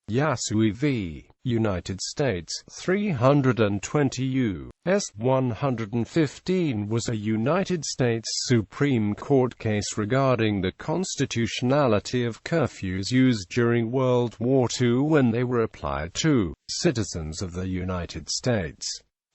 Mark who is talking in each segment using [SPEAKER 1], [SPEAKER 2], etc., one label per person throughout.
[SPEAKER 1] Yasui v. United States, 320 U.S. 115 was a United States Supreme Court case regarding the constitutionality of curfews used during World War II when they were applied to citizens of the United States.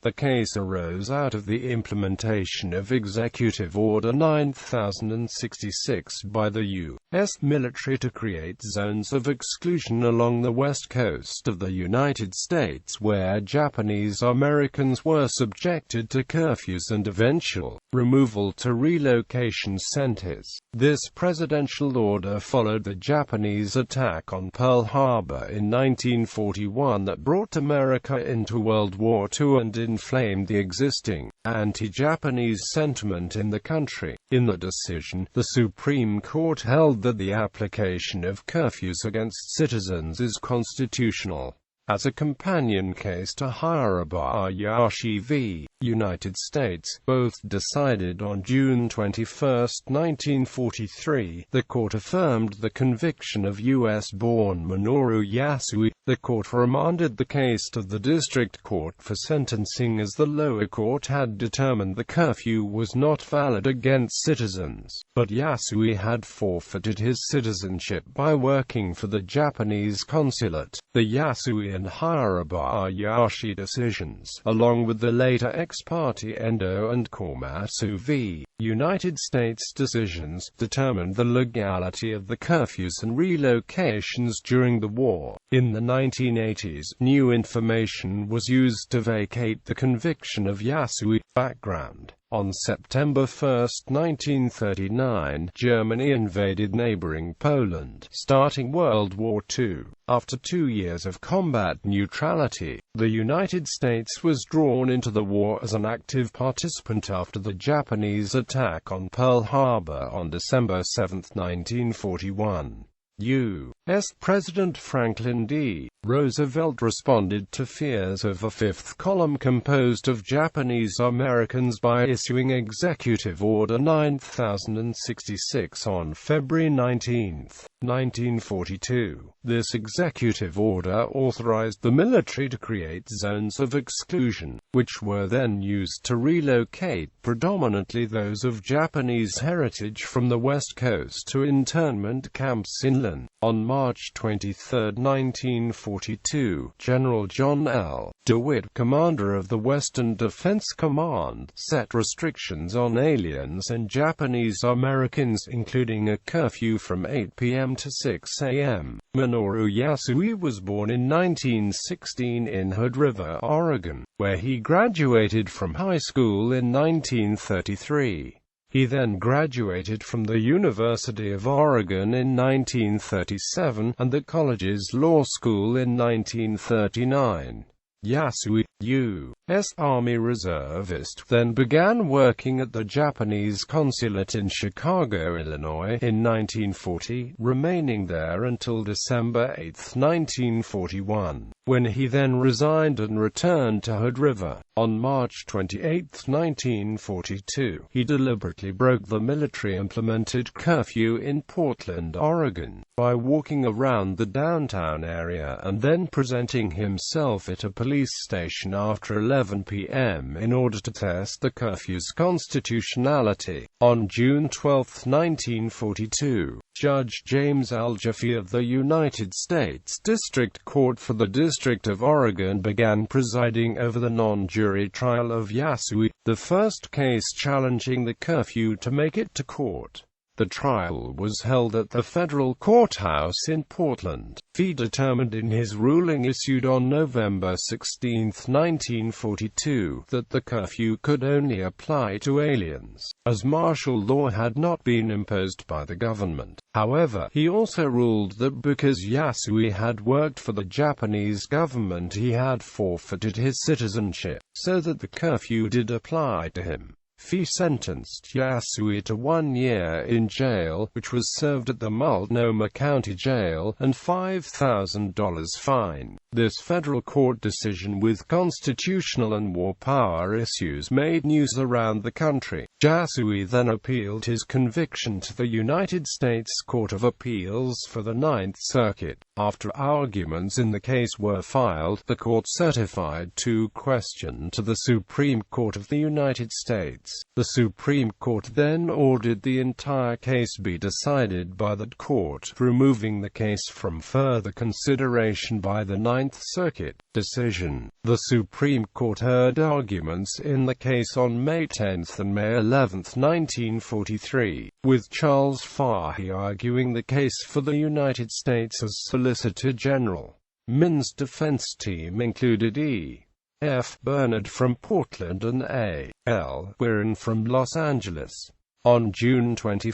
[SPEAKER 1] The case arose out of the implementation of Executive Order 9066 by the U.S. military to create zones of exclusion along the west coast of the United States where Japanese Americans were subjected to curfews and eventual removal to relocation centers. This presidential order followed the Japanese attack on Pearl Harbor in 1941 that brought America into World War II and inflamed the existing anti-Japanese sentiment in the country. In the decision, the Supreme Court held that the application of curfews against citizens is constitutional. As a companion case to Yasui v. United States, both decided on June 21, 1943, the court affirmed the conviction of U.S.-born Minoru Yasui. The court remanded the case to the district court for sentencing as the lower court had determined the curfew was not valid against citizens, but Yasui had forfeited his citizenship by working for the Japanese consulate. The Yasui and Hirabayashi decisions, along with the later ex parte Endo and Komatsu v. United States decisions, determined the legality of the curfews and relocations during the war. In the 1980s, new information was used to vacate the conviction of Yasui. Background: on September 1, 1939, Germany invaded neighboring Poland, starting World War II. After 2 years of combat neutrality, the United States was drawn into the war as an active participant after the Japanese attack on Pearl Harbor on December 7, 1941. U.S. President Franklin D. Roosevelt responded to fears of a fifth column composed of Japanese Americans by issuing Executive Order 9066 on February 19, 1942. This executive order authorized the military to create zones of exclusion, which were then used to relocate predominantly those of Japanese heritage from the West Coast to internment camps inland. On March 23, 1942, General John L. DeWitt, commander of the Western Defense Command, set restrictions on aliens and Japanese Americans, including a curfew from 8 p.m. to 6 a.m. Minoru Yasui was born in 1916 in Hood River, Oregon, where he graduated from high school in 1933. He then graduated from the University of Oregon in 1937, and the college's law school in 1939. Yasui, U.S. Army reservist, then began working at the Japanese consulate in Chicago, Illinois, in 1940, remaining there until December 8, 1941, when he then resigned and returned to Hood River. On March 28, 1942, he deliberately broke the military-implemented curfew in Portland, Oregon, by walking around the downtown area and then presenting himself at a police station after 11 p.m. in order to test the curfew's constitutionality. On June 12, 1942, Judge James L. Jaffe of the United States District Court for the District of Oregon began presiding over the non-jury trial of Yasui, the first case challenging the curfew to make it to court. The trial was held at the federal courthouse in Portland. He determined in his ruling issued on November 16, 1942, that the curfew could only apply to aliens, as martial law had not been imposed by the government. However, he also ruled that because Yasui had worked for the Japanese government he had forfeited his citizenship, so that the curfew did apply to him. He sentenced Yasui to 1 year in jail, which was served at the Multnomah County Jail, and $5,000 fine. This federal court decision with constitutional and war power issues made news around the country. Yasui then appealed his conviction to the United States Court of Appeals for the Ninth Circuit. After arguments in the case were filed, the court certified to question to the Supreme Court of the United States. The Supreme Court then ordered the entire case be decided by that court, removing the case from further consideration by the Ninth Circuit. Decision. The Supreme Court heard arguments in the case on May 10 and May 11, 1943, with Charles Fahey arguing the case for the United States as Solicitor General. Min's defense team included E. F. Bernard from Portland and A. L. Guerin from Los Angeles. On June 21,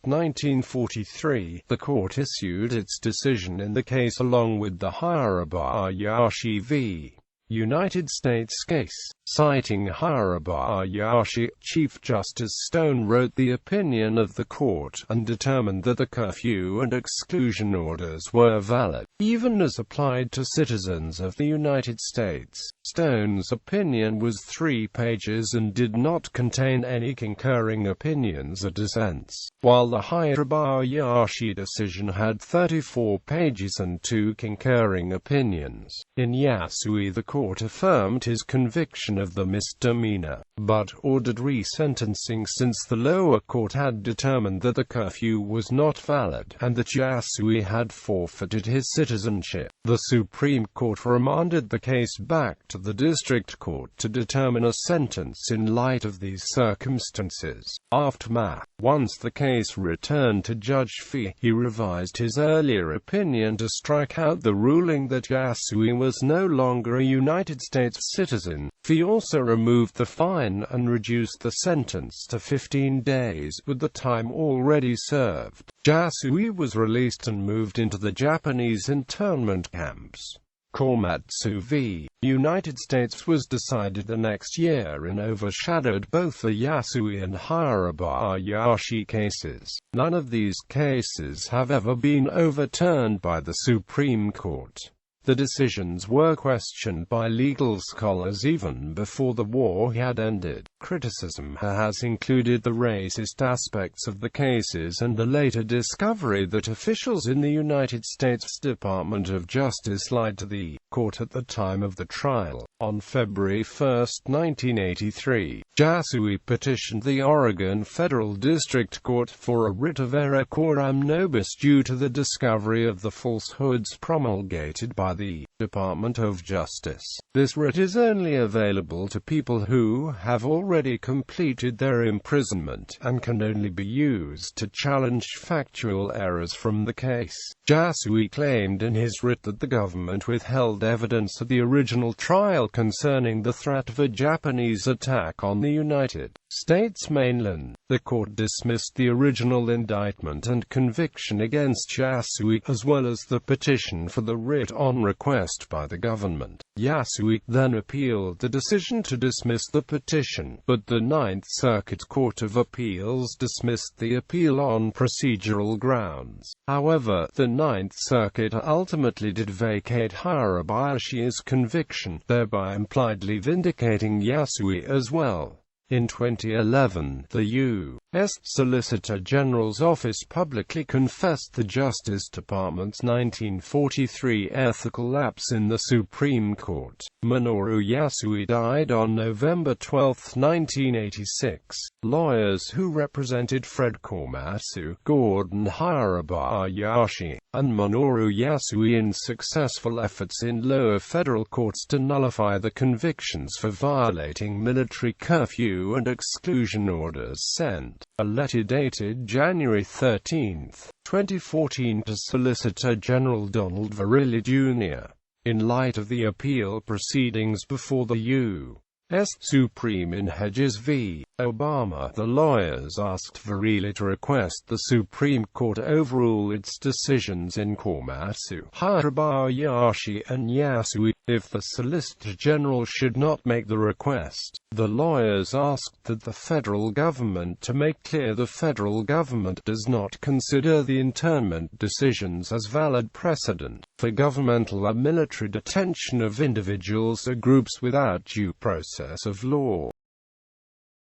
[SPEAKER 1] 1943, the court issued its decision in the case along with the Hirabayashi v. United States case. Citing Hirabayashi, Chief Justice Stone wrote the opinion of the court, and determined that the curfew and exclusion orders were valid, even as applied to citizens of the United States. Stone's opinion was 3 pages and did not contain any concurring opinions or dissents, while the Hirabayashi decision had 34 pages and 2 concurring opinions. In Yasui, the court affirmed his conviction of the misdemeanor, but ordered resentencing since the lower court had determined that the curfew was not valid, and that Yasui had forfeited his citizenship. The Supreme Court remanded the case back to the District Court to determine a sentence in light of these circumstances. Aftermath. Once the case returned to Judge Fee, he revised his earlier opinion to strike out the ruling that Yasui was no longer a United States citizen. Fee also removed the fine and reduced the sentence to 15 days, with the time already served. Yasui was released and moved into the Japanese internment camps. Komatsu v. United States was decided the next year and overshadowed both the Yasui and Hirabayashi cases. None of these cases have ever been overturned by the Supreme Court. The decisions were questioned by legal scholars even before the war had ended. Criticism has included the racist aspects of the cases and the later discovery that officials in the United States Department of Justice lied to the court at the time of the trial. On February 1, 1983, Yasui petitioned the Oregon Federal District Court for a writ of error coram nobis due to the discovery of the falsehoods promulgated by the Department of Justice. This writ is only available to people who have already completed their imprisonment, and can only be used to challenge factual errors from the case. Yasui claimed in his writ that the government withheld evidence at the original trial concerning the threat of a Japanese attack on the United States mainland. The court dismissed the original indictment and conviction against Yasui, as well as the petition for the writ on request by the government. Yasui then appealed the decision to dismiss the petition, but the Ninth Circuit Court of Appeals dismissed the appeal on procedural grounds. However, the Ninth Circuit ultimately did vacate Hirabayashi's conviction, thereby impliedly vindicating Yasui as well. In 2011, the U.S. Solicitor General's office publicly confessed the Justice Department's 1943 ethical lapse in the Supreme Court. Minoru Yasui died on November 12, 1986. Lawyers who represented Fred Komatsu, Gordon Hirabayashi, and Minoru Yasui in successful efforts in lower federal courts to nullify the convictions for violating military curfew and exclusion orders sent a letter dated January 13, 2014 to Solicitor General Donald Verrilli, Jr. In light of the appeal proceedings before the U.S. Supreme in Hedges v. Obama, the lawyers asked Verrilli to request the Supreme Court overrule its decisions in Komatsu, Hirabayashi, and Yasui. If the Solicitor General should not make the request, the lawyers asked that the federal government to make clear the federal government does not consider the internment decisions as valid precedent for governmental or military detention of individuals or groups without due process of law.